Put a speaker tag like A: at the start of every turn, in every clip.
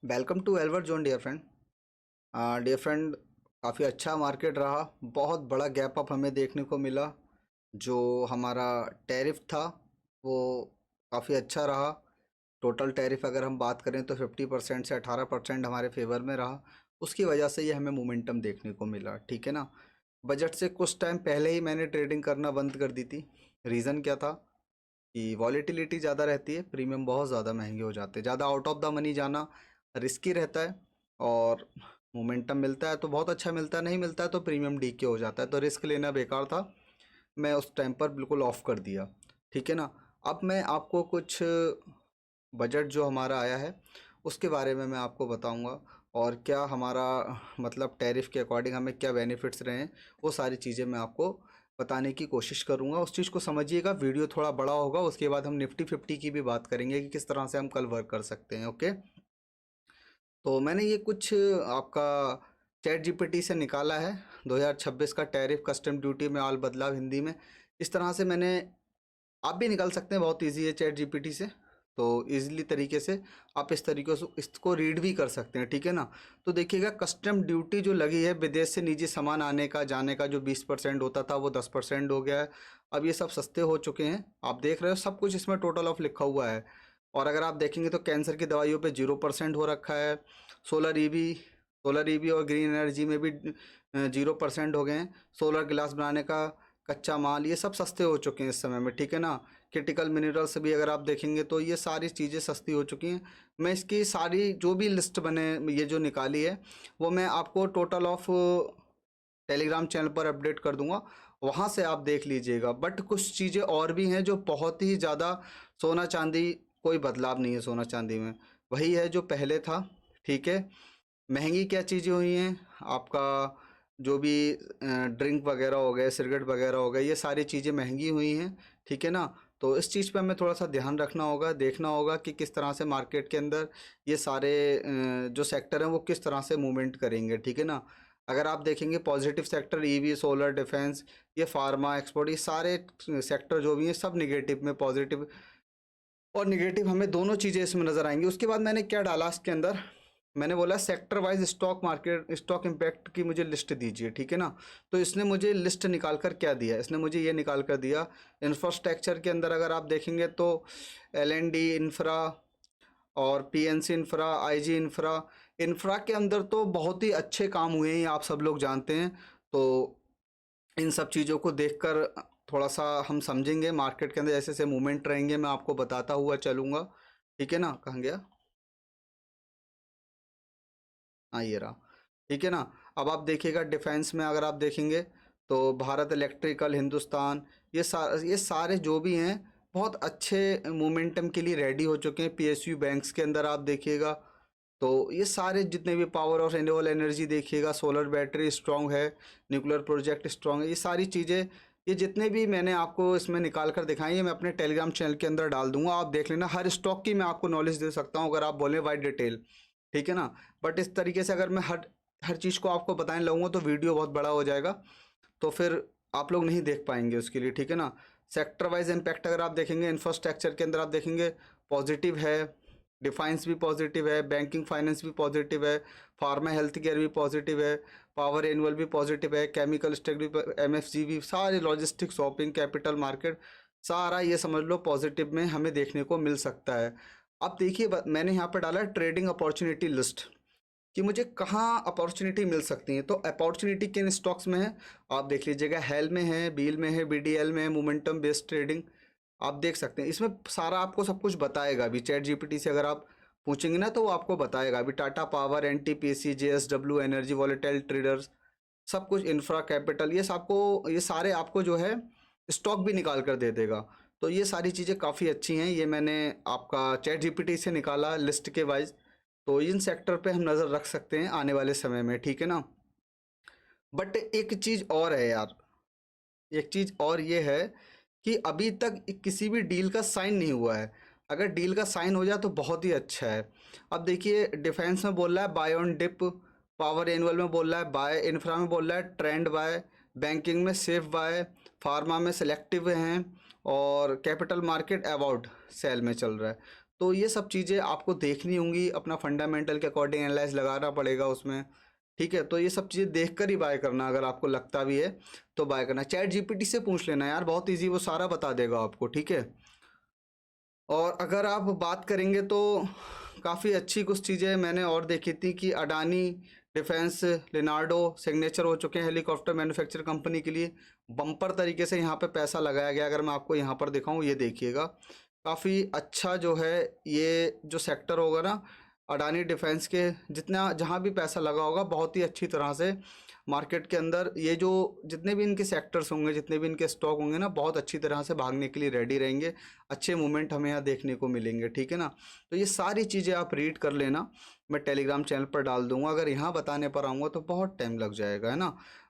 A: Welcome to Albert Zone dear friend. Dear friend, काफ़ी अच्छा market रहा। बहुत बड़ा गैप अप हमें देखने को मिला। जो हमारा टैरिफ था वो काफ़ी अच्छा रहा। टोटल टैरिफ अगर हम बात करें तो 50% से 18% हमारे फेवर में रहा। उसकी वजह से ये हमें मोमेंटम देखने को मिला, ठीक है ना। बजट से कुछ टाइम पहले ही मैंने ट्रेडिंग करना बंद कर दी थी। रीज़न क्या था कि वॉलेटिलिटी ज़्यादा रहती है, प्रीमियम बहुत ज़्यादा महंगे हो जाते हैं, ज़्यादा आउट ऑफ द मनी जाना रिस्की रहता है। और मोमेंटम मिलता है तो बहुत अच्छा मिलता है, नहीं मिलता है तो प्रीमियम डी के हो जाता है, तो रिस्क लेना बेकार था। मैं उस टाइम पर बिल्कुल ऑफ कर दिया, ठीक है ना। अब मैं आपको कुछ बजट जो हमारा आया है उसके बारे में मैं आपको बताऊंगा, और क्या हमारा मतलब टैरिफ के अकॉर्डिंग हमें क्या बेनिफिट्स रहे हैं, वो सारी चीज़ें मैं आपको बताने की कोशिश करूंगा। उस चीज़ को समझिएगा। वीडियो थोड़ा बड़ा होगा, उसके बाद हम निफ्टी 50 की भी बात करेंगे कि किस तरह से हम कल वर्क कर सकते हैं। ओके, तो मैंने ये कुछ आपका चैट जीपीटी से निकाला है। 2026 का टैरिफ कस्टम ड्यूटी में ऑल बदलाव हिंदी में, इस तरह से मैंने, आप भी निकाल सकते हैं, बहुत इजी है चैट जीपीटी से। तो इजीली तरीके से आप इस तरीके से इसको रीड भी कर सकते हैं, ठीक है ना। तो देखिएगा, कस्टम ड्यूटी जो लगी है विदेश से निजी सामान आने का जाने का, जो 20% होता था वो 10% हो गया है। अब ये सब सस्ते हो चुके हैं, आप देख रहे हो सब कुछ इसमें टोटल ऑफ लिखा हुआ है। और अगर आप देखेंगे तो कैंसर की दवाइयों पे 0% हो रखा है। सोलर ईवी सोलर ईवी और ग्रीन एनर्जी में भी 0% हो गए हैं। सोलर ग्लास बनाने का कच्चा माल, ये सब सस्ते हो चुके हैं इस समय में, ठीक है ना। क्रिटिकल मिनरल्स भी अगर आप देखेंगे तो ये सारी चीज़ें सस्ती हो चुकी हैं। मैं इसकी सारी जो भी लिस्ट बने ये जो निकाली है वो मैं आपको टोटल ऑफ टेलीग्राम चैनल पर अपडेट कर दूंगा, वहाँ से आप देख लीजिएगा। बट कुछ चीज़ें और भी हैं जो बहुत ही ज़्यादा, सोना चांदी कोई बदलाव नहीं है, सोना चांदी में वही है जो पहले था, ठीक है। महंगी क्या चीज़ें हुई हैं आपका, जो भी ड्रिंक वगैरह हो गए, सिगरेट वगैरह हो गए, ये सारी चीज़ें महंगी हुई हैं, ठीक है ना। तो इस चीज़ पे हमें थोड़ा सा ध्यान रखना होगा, देखना होगा कि किस तरह से मार्केट के अंदर ये सारे जो सेक्टर हैं वो किस तरह से मूवमेंट करेंगे, ठीक है ना। अगर आप देखेंगे positive sector EV, solar, defence, ये फार्मा, एक्सपोर्ट, ये सारे सेक्टर जो भी हैं सब निगेटिव में, पॉजिटिव और निगेटिव हमें दोनों चीज़ें इसमें नज़र आएंगी। उसके बाद मैंने क्या डाला इसके अंदर, मैंने बोला sector wise stock market stock impact की मुझे लिस्ट दीजिए, ठीक है ना। तो इसने मुझे लिस्ट निकाल कर क्या दिया, इसने मुझे ये निकाल कर दिया, इंफ्रास्ट्रक्चर के अंदर अगर आप देखेंगे तो एल&डी इंफ्रा और PNC infra, IG infra, infra के अंदर तो बहुत ही अच्छे काम हुए हैं, आप सब लोग जानते हैं। तो इन सब चीज़ों को देखकर थोड़ा सा हम समझेंगे मार्केट के अंदर जैसे जैसे मूवमेंट रहेंगे, मैं आपको बताता हुआ चलूँगा, ठीक है ना। कहाँ गया, हाँ ये रहा, ठीक है ना। अब आप देखिएगा डिफेंस में अगर आप देखेंगे तो भारत इलेक्ट्रिकल, हिंदुस्तान, ये सारे जो भी हैं बहुत अच्छे मोमेंटम के लिए रेडी हो चुके हैं। पीएसयू बैंक्स के अंदर आप देखिएगा तो ये सारे जितने भी पावर और रिन्यूएबल एनर्जी देखिएगा, सोलर बैटरी स्ट्रांग है, न्यूक्लियर प्रोजेक्ट स्ट्रांग है, ये सारी चीज़ें, ये जितने भी मैंने आपको इसमें निकाल कर दिखाई है मैं अपने टेलीग्राम चैनल के अंदर डाल दूंगा, आप देख लेना। हर स्टॉक की मैं आपको नॉलेज दे सकता हूँ अगर आप बोलें वाइड डिटेल, ठीक है ना। बट इस तरीके से अगर मैं हर हर चीज़ को आपको बताने लगूंगा तो वीडियो बहुत बड़ा हो जाएगा, तो फिर आप लोग नहीं देख पाएंगे उसके लिए, ठीक है ना। सेक्टर वाइज इम्पैक्ट अगर आप देखेंगे, इंफ्रास्ट्रक्चर के अंदर आप देखेंगे पॉजिटिव है, डिफाइंस भी पॉजिटिव है, बैंकिंग फाइनेंस भी पॉजिटिव है, फार्मा हेल्थ केयर भी पॉजिटिव है, पावर एनुअल भी पॉजिटिव है, केमिकल स्टेक भी, एमएफजी भी, सारे लॉजिस्टिक, शॉपिंग, कैपिटल मार्केट, सारा ये समझ लो पॉजिटिव में हमें देखने को मिल सकता है। अब देखिए मैंने यहाँ पर डाला ट्रेडिंग अपॉर्चुनिटी लिस्ट कि मुझे कहाँ अपॉर्चुनिटी मिल सकती है। तो अपॉर्चुनिटी किन स्टॉक्स में है आप देख लीजिएगा, हेल में है, बील में है, बीडीएल में है, मोमेंटम बेस्ड ट्रेडिंग, आप देख सकते हैं। इसमें सारा आपको सब कुछ बताएगा अभी, चैट जीपीटी से अगर आप पूछेंगे ना तो वो आपको बताएगा अभी। Tata power, NTPC, JSW energy, volatile traders, सब कुछ, इंफ्रा कैपिटल, ये सबको, ये सारे आपको जो है स्टॉक भी निकाल कर दे देगा। तो ये सारी चीज़ें काफ़ी अच्छी हैं, ये मैंने आपका चैट जीपीटी से निकाला लिस्ट के वाइज। तो इन सेक्टर पे हम नज़र रख सकते हैं आने वाले समय में, ठीक है ना। बट एक चीज़ और है यार, एक चीज़ और ये है कि अभी तक किसी भी डील का साइन नहीं हुआ है। अगर डील का साइन हो जाए तो बहुत ही अच्छा है। अब देखिए डिफेंस में बोल रहा है buy on dip, power annual में बोल रहा है बाय, इंफ्रा में बोल रहा है ट्रेंड बाय, बैंकिंग में सेफ बाय, फार्मा में सेलेक्टिव हैं, और कैपिटल मार्केट अबाउट सेल में चल रहा है। तो ये सब चीज़ें आपको देखनी होंगी, अपना फंडामेंटल के अकॉर्डिंग एनालाइज लगाना पड़ेगा उसमें। ठीक है, तो ये सब चीज़ें देख कर ही बाय करना, अगर आपको लगता भी है तो बाय करना। चैट जीपीटी से पूछ लेना यार, बहुत ईजी, वो सारा बता देगा आपको। ठीक है, और अगर आप बात करेंगे तो काफ़ी अच्छी कुछ चीज़ें मैंने और देखी थी कि अडानी डिफेंस, लिनार्डो सिग्नेचर हो चुके हैं हेलीकॉप्टर मैन्युफैक्चर कंपनी के लिए। बम्पर तरीके से यहाँ पे पैसा लगाया गया। अगर मैं आपको यहाँ पर दिखाऊँ, ये देखिएगा, काफ़ी अच्छा जो है ये जो सेक्टर होगा ना अडानी डिफेंस के, जितना जहाँ भी पैसा लगा होगा बहुत ही अच्छी तरह से मार्केट के अंदर ये जो जितने भी इनके सेक्टर्स होंगे, जितने भी इनके स्टॉक होंगे ना, बहुत अच्छी तरह से भागने के लिए रेडी रहेंगे। अच्छे मूवमेंट हमें यहाँ देखने को मिलेंगे। ठीक है ना, तो ये सारी चीज़ें आप रीड कर लेना, मैं टेलीग्राम चैनल पर डाल दूंगा। अगर यहाँ बताने पर आऊँगा तो बहुत टाइम लग जाएगा, है ना।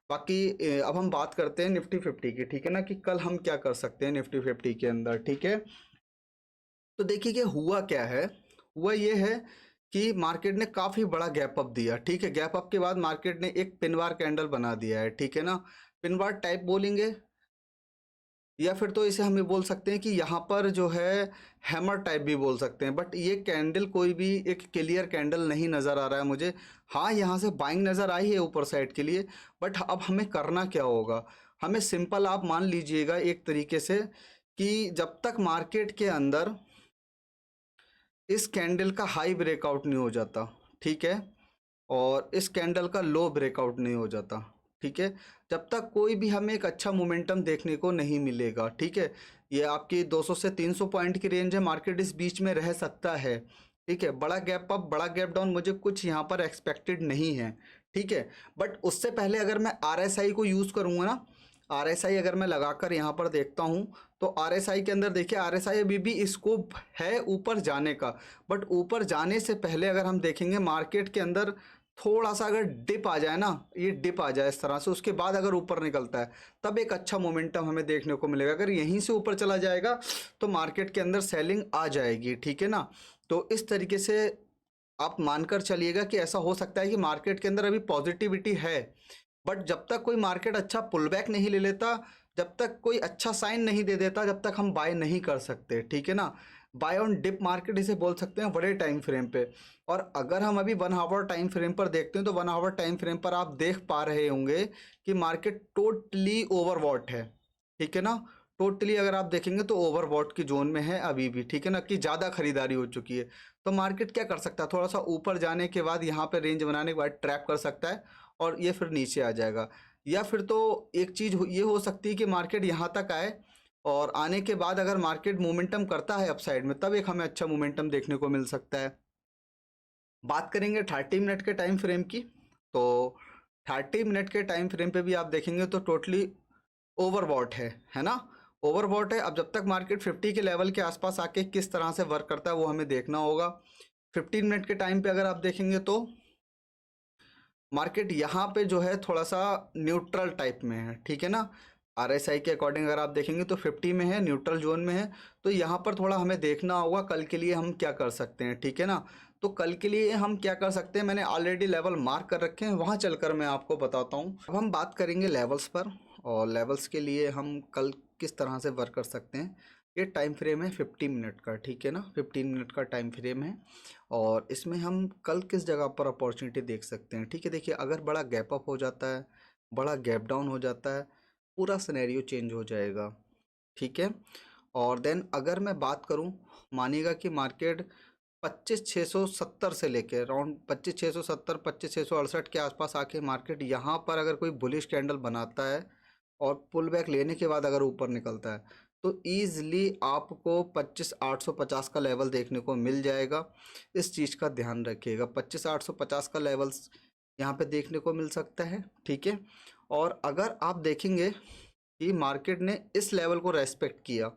A: बाकी अब हम बात करते हैं निफ्टी 50 की। ठीक है ना, कि कल हम क्या कर सकते हैं निफ्टी 50 के अंदर। ठीक है, तो देखिए कि हुआ क्या है। हुआ ये है कि मार्केट ने काफ़ी बड़ा गैप अप दिया। ठीक है, गैप अप के बाद मार्केट ने एक पिनवार कैंडल बना दिया है। ठीक है ना, पिनवार टाइप बोलेंगे, या फिर तो इसे हम ये बोल सकते हैं कि यहाँ पर जो है हैमर टाइप भी बोल सकते हैं। बट ये कैंडल कोई भी एक क्लियर कैंडल नहीं नज़र आ रहा है मुझे। हाँ, यहाँ से बाइंग नज़र आई है ऊपर साइड के लिए, बट अब हमें करना क्या होगा। हमें सिंपल आप मान लीजिएगा एक तरीके से कि जब तक मार्केट के अंदर इस कैंडल का हाई ब्रेकआउट नहीं हो जाता, ठीक है, और इस कैंडल का लो ब्रेकआउट नहीं हो जाता, ठीक है, जब तक कोई भी हमें एक अच्छा मोमेंटम देखने को नहीं मिलेगा। ठीक है, ये आपकी 200 से 300 पॉइंट की रेंज है, मार्केट इस बीच में रह सकता है। ठीक है, बड़ा गैप अप बड़ा गैप डाउन मुझे कुछ यहाँ पर एक्सपेक्टेड नहीं है। ठीक है, बट उससे पहले अगर मैं आरएसआई को यूज़ करूँगा ना, आरएसआई अगर मैं लगाकर यहाँ पर देखता हूँ, तो आरएसआई के अंदर देखिए, आरएसआई अभी भी स्कोप है ऊपर जाने का। बट ऊपर जाने से पहले अगर हम देखेंगे मार्केट के अंदर थोड़ा सा अगर डिप आ जाए ना, ये डिप आ जाए इस तरह से, उसके बाद अगर ऊपर निकलता है तब एक अच्छा मोमेंटम हमें देखने को मिलेगा। अगर यहीं से ऊपर चला जाएगा तो मार्केट के अंदर सेलिंग आ जाएगी। ठीक है ना, तो इस तरीके से आप मानकर चलिएगा कि ऐसा हो सकता है कि मार्केट के अंदर अभी पॉजिटिविटी है। बट जब तक कोई मार्केट अच्छा पुल बैक नहीं ले लेता, जब तक कोई अच्छा साइन नहीं दे देता, जब तक हम बाय नहीं कर सकते। ठीक है ना, बाय ऑन डिप मार्केट इसे बोल सकते हैं बड़े टाइम फ्रेम पे। और अगर हम अभी 1 आवर टाइम फ्रेम पर देखते हैं तो 1 आवर टाइम फ्रेम पर आप देख पा रहे होंगे कि मार्केट टोटली ओवरबॉट है। ठीक है ना, टोटली अगर आप देखेंगे तो ओवरबॉट की जोन में है अभी भी। ठीक है ना, कि ज़्यादा खरीदारी हो चुकी है। तो मार्केट क्या कर सकता है, थोड़ा सा ऊपर जाने के बाद यहाँ पे रेंज बनाने के बाद ट्रैप कर सकता है और ये फिर नीचे आ जाएगा। या फिर तो एक चीज़ ये हो सकती है कि मार्केट यहाँ तक आए और आने के बाद अगर मार्केट मोमेंटम करता है अपसाइड में, तब एक हमें अच्छा मोमेंटम देखने को मिल सकता है। बात करेंगे 30 मिनट के टाइम फ्रेम की, तो 30 मिनट के टाइम फ्रेम पे भी आप देखेंगे तो टोटली ओवरबॉट है ना, ओवरबॉट है। अब जब तक मार्केट 50 के लेवल के आसपास आके किस तरह से वर्क करता है वो हमें देखना होगा। 15 मिनट के टाइम पे अगर आप देखेंगे तो मार्केट यहाँ पे जो है थोड़ा सा न्यूट्रल टाइप में है। ठीक है ना, आरएसआई के अकॉर्डिंग अगर आप देखेंगे तो 50 में है, न्यूट्रल जोन में है। तो यहाँ पर थोड़ा हमें देखना होगा कल के लिए हम क्या कर सकते हैं। ठीक है ना, तो कल के लिए हम क्या कर सकते हैं, मैंने ऑलरेडी लेवल मार्क कर रखे हैं, वहाँ चलकर मैं आपको बताता हूँ। अब हम बात करेंगे लेवल्स पर, और लेवल्स के लिए हम कल किस तरह से वर्क कर सकते हैं। ये टाइम फ्रेम है 15 मिनट का। ठीक है ना, 15 मिनट का टाइम फ्रेम है, और इसमें हम कल किस जगह पर अपॉर्चुनिटी देख सकते हैं। ठीक है, देखिए, अगर बड़ा गैप अप हो जाता है, बड़ा गैप डाउन हो जाता है, पूरा सिनेरियो चेंज हो जाएगा। ठीक है, और देन अगर मैं बात करूं, मानिएगा कि मार्केट 25,670 से लेके अराउंड 25,670 25,668 के आसपास आके मार्केट यहाँ पर अगर कोई बुलिश कैंडल बनाता है और पुल बैक लेने के बाद अगर ऊपर निकलता है, तो ईज़िली आपको 25,850 का लेवल देखने को मिल जाएगा। इस चीज़ का ध्यान रखिएगा, 25,850 का लेवल्स यहाँ पे देखने को मिल सकता है। ठीक है, और अगर आप देखेंगे कि मार्केट ने इस लेवल को रेस्पेक्ट किया,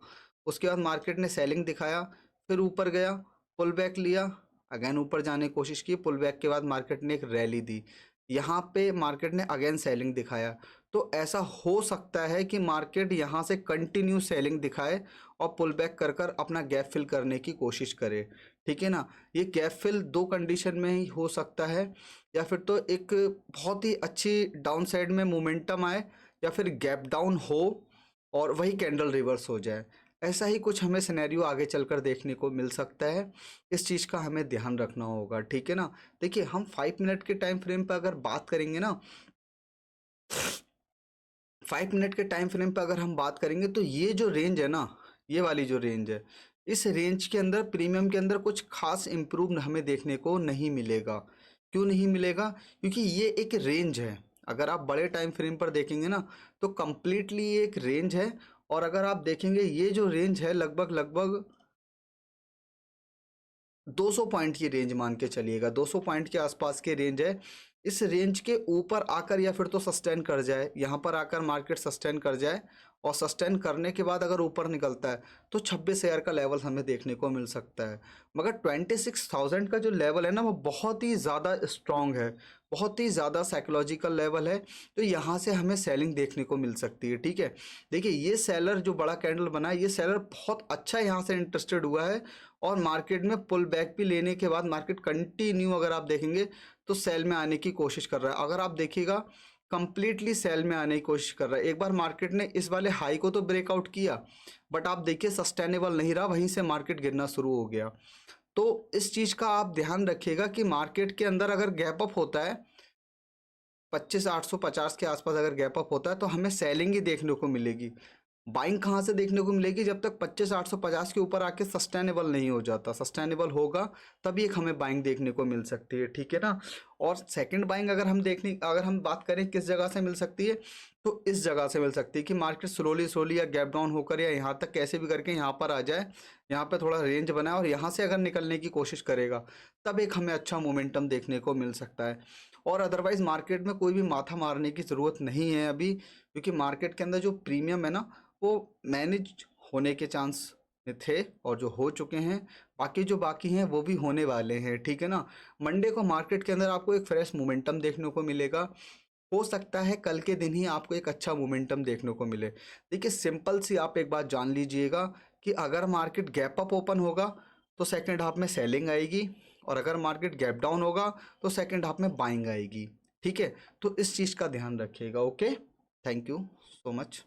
A: उसके बाद मार्केट ने सेलिंग दिखाया, फिर ऊपर गया, पुल बैक लिया, अगेन ऊपर जाने की कोशिश की, पुल बैक के बाद मार्केट ने एक रैली दी, यहाँ पे मार्केट ने अगेन सेलिंग दिखाया। तो ऐसा हो सकता है कि मार्केट यहाँ से कंटिन्यू सेलिंग दिखाए और पुल बैक कर कर अपना गैप फिल करने की कोशिश करे। ठीक है ना, ये गैप फिल दो कंडीशन में ही हो सकता है, या फिर तो एक बहुत ही अच्छी डाउन साइड में मोमेंटम आए, या फिर गैप डाउन हो और वही कैंडल रिवर्स हो जाए। ऐसा ही कुछ हमें सिनेरियो आगे चलकर देखने को मिल सकता है। इस चीज़ का हमें ध्यान रखना होगा, ठीक है ना। देखिए हम 5 मिनट के टाइम फ्रेम पर अगर बात करेंगे ना, 5 मिनट के टाइम फ्रेम पर अगर हम बात करेंगे तो ये जो रेंज है ना, ये वाली जो रेंज है, इस रेंज के अंदर प्रीमियम के अंदर कुछ खास इम्प्रूव हमें देखने को नहीं मिलेगा। क्यों नहीं मिलेगा? क्योंकि ये एक रेंज है। अगर आप बड़े टाइम फ्रेम पर देखेंगे ना तो कंप्लीटली ये एक रेंज है। और अगर आप देखेंगे ये जो रेंज है लगभग लगभग 200 पॉइंट की रेंज मान के चलिएगा, 200 पॉइंट के आसपास की रेंज है। इस रेंज के ऊपर आकर या फिर तो सस्टेन कर जाए, यहाँ पर आकर मार्केट सस्टेन कर जाए, और सस्टेन करने के बाद अगर ऊपर निकलता है तो 26,000 का लेवल हमें देखने को मिल सकता है। मगर 26,000 का जो लेवल है ना वो बहुत ही ज़्यादा स्ट्रॉन्ग है, बहुत ही ज़्यादा साइकोलॉजिकल लेवल है। तो यहाँ से हमें सेलिंग देखने को मिल सकती है, ठीक है। देखिए ये सेलर जो बड़ा कैंडल बना है, ये सेलर बहुत अच्छा यहाँ से इंटरेस्टेड हुआ है, और मार्केट में पुल बैक भी लेने के बाद मार्केट कंटिन्यू अगर आप देखेंगे तो सेल में आने की कोशिश कर रहा है। अगर आप देखिएगा कंप्लीटली सेल में आने की कोशिश कर रहा है। एक बार मार्केट ने इस वाले हाई को तो ब्रेकआउट किया, बट आप देखिए सस्टेनेबल नहीं रहा, वहीं से मार्केट गिरना शुरू हो गया। तो इस चीज़ का आप ध्यान रखिएगा कि मार्केट के अंदर अगर गैप अप होता है 25,850 के आसपास, अगर गैप अप होता है तो हमें सेलिंग ही देखने को मिलेगी। बाइंग कहाँ से देखने को मिलेगी? जब तक 25,850 के ऊपर आके सस्टेनेबल नहीं हो जाता। सस्टेनेबल होगा तभी एक हमें बाइंग देखने को मिल सकती है, ठीक है ना। और सेकंड बाइंग अगर हम बात करें किस जगह से मिल सकती है, तो इस जगह से मिल सकती है कि मार्केट स्लोली स्लोली या गैप डाउन होकर या यहाँ तक कैसे भी करके यहाँ पर आ जाए, यहाँ पे थोड़ा रेंज बनाए और यहाँ से अगर निकलने की कोशिश करेगा तब एक हमें अच्छा मोमेंटम देखने को मिल सकता है। और अदरवाइज मार्केट में कोई भी माथा मारने की ज़रूरत नहीं है अभी, क्योंकि मार्केट के अंदर जो प्रीमियम है ना वो मैनेज होने के चांस थे और जो हो चुके हैं, बाकी जो बाकी हैं वो भी होने वाले हैं, ठीक है ना। मंडे को मार्केट के अंदर आपको एक फ्रेश मोमेंटम देखने को मिलेगा। हो सकता है कल के दिन ही आपको एक अच्छा मोमेंटम देखने को मिले। देखिए सिंपल सी आप एक बात जान लीजिएगा कि अगर मार्केट गैप अप ओपन होगा तो सेकंड हाफ में सेलिंग आएगी, और अगर मार्केट गैप डाउन होगा तो सेकंड हाफ में बाइंग आएगी, ठीक है। तो इस चीज़ का ध्यान रखिएगा। Okay, thank you so much.